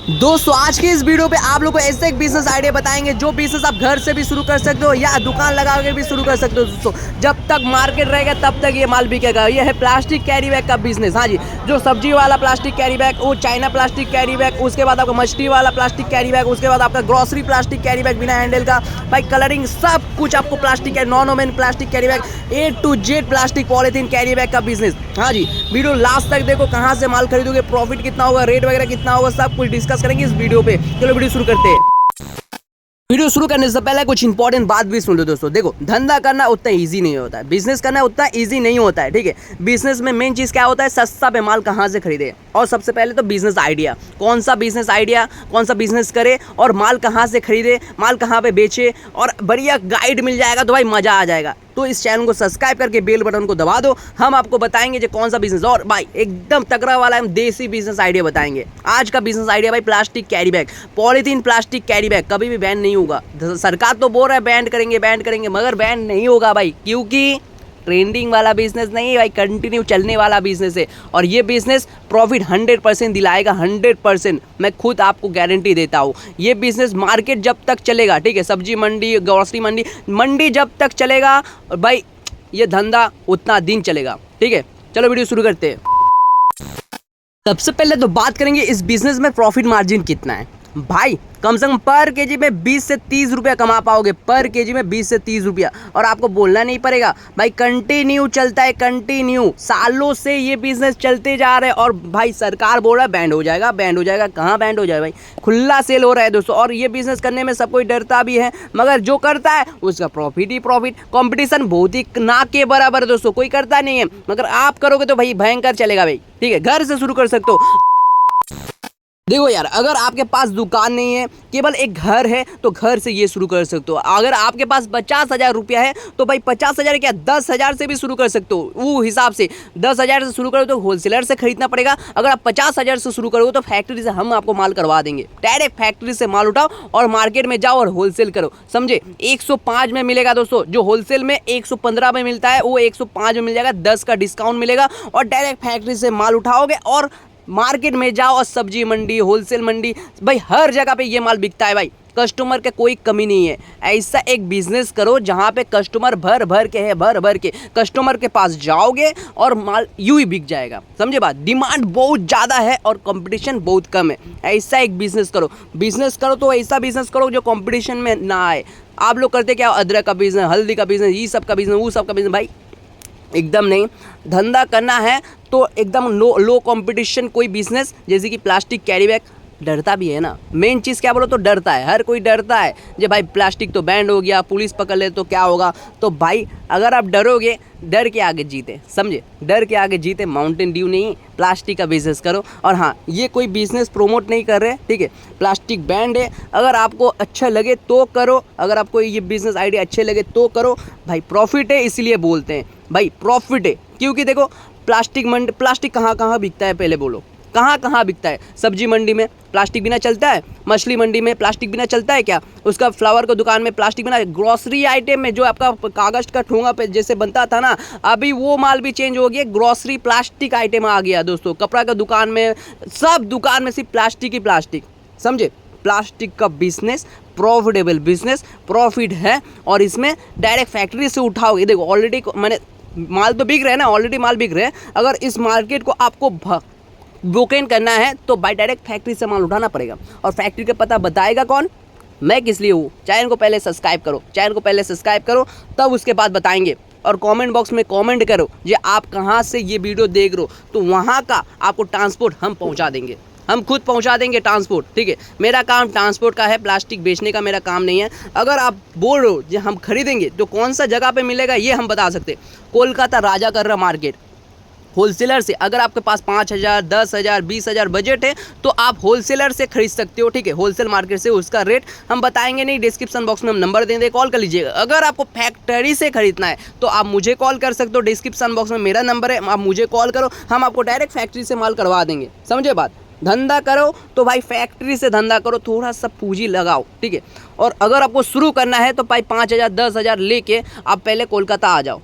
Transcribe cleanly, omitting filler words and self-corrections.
दोस्तों आज के इस वीडियो पे आप लोगों को ऐसे एक बिजनेस आइडिया बताएंगे जो बिजनेस आप घर से भी शुरू कर सकते हो या दुकान लगा के भी शुरू कर सकते हो। दोस्तों जब तक मार्केट रहेगा तब तक ये माल बिकेगा। ये है प्लास्टिक कैरी बैग का बिजनेस। हाँ जी, जो सब्जी वाला प्लास्टिक कैरी बैग, वो चाइना प्लास्टिक कैरी बैग, उसके बाद आपका मछली वाला प्लास्टिक कैरी बैग, उसके बाद आपका ग्रोसरी प्लास्टिक कैरी बैग बिना हैंडल का, भाई कलरिंग सब कुछ आपको प्लास्टिक है, non woven plastic carry bag, A to Z plastic polythene carry bag का बिजनेस। हाँ जी, वीडियो लास्ट तक देखो, कहाँ से माल खरीदोगे, प्रॉफिट कितना होगा, रेट वगैरह कितना होगा, सब कुछ डिस्कस करेंगे इस वीडियो पे। चलो वीडियो शुरू करते हैं। वीडियो शुरू करने से पहले कुछ इंपॉर्टेंट बात भी सुन लो दोस्तों। देखो, धंधा करना उतना इजी नहीं होता है, बिजनेस करना उतना इजी नहीं होता है, ठीक है। बिजनेस में मेन चीज़ क्या होता है, सस्ता पे माल कहाँ से खरीदे, और सबसे पहले तो बिजनेस आइडिया, कौन सा बिजनेस आइडिया, कौन सा बिजनेस करे और माल कहाँ से खरीदे, माल कहाँ पे बेचे, और बढ़िया गाइड मिल जाएगा तो भाई मज़ा आ जाएगा। तो इस चैनल को सब्सक्राइब करके बेल बटन को दबा दो। हम आपको बताएंगे जो कौन सा बिजनेस, और भाई एकदम तगड़ा वाला हम देसी बिजनेस आइडिया बताएंगे। आज का बिजनेस आइडिया भाई plastic carry bag, polythene plastic carry bag कभी भी बैन नहीं होगा। सरकार तो बोल रहा है बैन करेंगे, मगर बैन नहीं होगा भाई, क्योंकि ट्रेंडिंग वाला बिजनेस नहीं है भाई, कंटिन्यू चलने वाला बिजनेस है। और ये बिजनेस प्रॉफिट 100% दिलाएगा, 100%। मैं खुद आपको गारंटी देता हूँ। ये बिजनेस मार्केट जब तक चलेगा, ठीक है, सब्जी मंडी, ग्रोसरी मंडी जब तक चलेगा भाई, ये धंधा उतना दिन चलेगा, ठीक है। चलो वीडियो शुरू करते हैं। सबसे पहले तो बात करेंगे इस बिजनेस में प्रॉफिट मार्जिन कितना है। भाई कम से कम पर केजी में 20 से 30 रुपया कमा पाओगे, पर केजी में 20 से 30 रुपया। और आपको बोलना नहीं पड़ेगा भाई, कंटिन्यू चलता है, कंटिन्यू सालों से ये बिजनेस चलते जा रहे हैं। और भाई सरकार बोल रहा है बैंड हो जाएगा, बैंड हो जाएगा, कहाँ बैंड हो जाएगा भाई, खुला सेल हो रहा है दोस्तों। और ये बिजनेस करने में सब कोई डरता भी है, मगर जो करता है उसका प्रॉफिट ही प्रॉफिट। कॉम्पिटिशन बहुत ही ना के बराबर दोस्तों, कोई करता नहीं है, मगर आप करोगे तो भाई भयंकर चलेगा भाई, ठीक है। घर से शुरू कर सकते हो। देखो यार, अगर आपके पास दुकान नहीं है, केवल एक घर है, तो घर से ये शुरू कर सकते हो। अगर आपके पास 50,000 रुपया है तो भाई 50,000 क्या 10,000 से भी शुरू कर सकते हो। वो हिसाब से 10,000 से शुरू करो तो होलसेलर से खरीदना पड़ेगा। अगर आप 50,000 से शुरू करोगे तो फैक्ट्री से हम आपको माल करवा देंगे। डायरेक्ट फैक्ट्री से माल उठाओ और मार्केट में जाओ और होलसेल करो, समझे। 105 में मिलेगा दोस्तों, जो होलसेल में 115 में मिलता है वो 105 में मिल जाएगा, 10 का डिस्काउंट मिलेगा। और डायरेक्ट फैक्ट्री से माल उठाओगे और मार्केट में जाओ, और सब्जी मंडी, होलसेल मंडी, भाई हर जगह पे ये माल बिकता है भाई। कस्टमर के कोई कमी नहीं है। ऐसा एक बिजनेस करो जहाँ पे कस्टमर भर भर के कस्टमर के पास जाओगे और माल यूं ही बिक जाएगा, समझे बात। डिमांड बहुत ज़्यादा है और कंपटीशन बहुत कम है। ऐसा एक बिजनेस करो तो ऐसा बिजनेस करो जो कंपटीशन में ना आए। आप लोग करते क्या, अदरक का बिजनेस, हल्दी का बिजनेस, ये सब का बिजनेस, वो सब का बिजनेस, भाई एकदम नहीं। धंधा करना है तो एकदम लो कंपटीशन कोई बिजनेस, जैसे कि प्लास्टिक कैरी बैग। डरता भी है ना, मेन चीज़ क्या बोलो तो डरता है, हर कोई डरता है। जब भाई प्लास्टिक तो बैंड हो गया, पुलिस पकड़ ले तो क्या होगा। तो भाई अगर आप डरोगे, डर के आगे जीते, समझे, डर के आगे जीते। माउंटेन ड्यू नहीं, प्लास्टिक का बिजनेस करो। और हाँ, ये कोई बिजनेस प्रोमोट नहीं कर रहे, ठीक है। प्लास्टिक बैंड है, अगर आपको अच्छा लगे तो करो, अगर आपको ये बिजनेस आइडिया अच्छे लगे तो करो। भाई प्रॉफिट है इसलिए बोलते हैं भाई, प्रॉफिट है। क्योंकि देखो, प्लास्टिक कहाँ कहाँ बिकता है, पहले बोलो कहाँ कहाँ बिकता है। सब्जी मंडी में प्लास्टिक बिना चलता है, मछली मंडी में प्लास्टिक बिना चलता है क्या, उसका फ्लावर का दुकान में प्लास्टिक बिना, ग्रोसरी आइटम में जो आपका कागज का ठोंगा पे जैसे बनता था ना, अभी वो माल भी चेंज हो गया, ग्रोसरी प्लास्टिक आइटम आ गया दोस्तों। कपड़ा का दुकान में, सब दुकान में सिर्फ प्लास्टिक ही प्लास्टिक, समझे। प्लास्टिक का बिजनेस प्रॉफिटेबल बिजनेस, प्रॉफिट है। और इसमें डायरेक्ट फैक्ट्री से उठाओगे। देखो ऑलरेडी मैंने माल तो बिक रहे हैं ना, ऑलरेडी माल बिक रहे हैं। अगर इस मार्केट को आपको बुकिंग करना है तो बाय डायरेक्ट फैक्ट्री से माल उठाना पड़ेगा। और फैक्ट्री का पता बताएगा कौन, मैं किस लिए हूँ। चैनल को पहले सब्सक्राइब करो, तब उसके बाद बताएंगे। और कमेंट बॉक्स में कमेंट करो जो आप कहाँ से ये वीडियो देख रहे हो, तो वहाँ का आपको ट्रांसपोर्ट हम पहुँचा देंगे, हम खुद पहुंचा देंगे ट्रांसपोर्ट, ठीक है। मेरा काम ट्रांसपोर्ट का है, प्लास्टिक बेचने का मेरा काम नहीं है। अगर आप बोल रहे हो जो हम खरीदेंगे तो कौन सा जगह पे मिलेगा ये हम बता सकते। कोलकाता राजा कर रहा मार्केट, होलसेलर से। अगर आपके पास 5,000, 10,000, 20,000 बजट है तो आप होलसेलर से खरीद सकते हो, ठीक है। होलसेल मार्केट से उसका रेट हम बताएंगे नहीं, डिस्क्रिप्शन बॉक्स में हम नंबर दे दें, कॉल कर लीजिएगा। अगर आपको फैक्ट्री से खरीदना है तो आप मुझे कॉल कर सकते हो, डिस्क्रिप्शन बॉक्स में मेरा नंबर है, आप मुझे कॉल करो, हम आपको डायरेक्ट फैक्ट्री से माल करवा देंगे, समझे बात। धंधा करो तो भाई फैक्ट्री से धंधा करो, थोड़ा सा पूंजी लगाओ, ठीक है। और अगर आपको शुरू करना है तो भाई 5,000, 10,000 लेके आप पहले कोलकाता आ जाओ।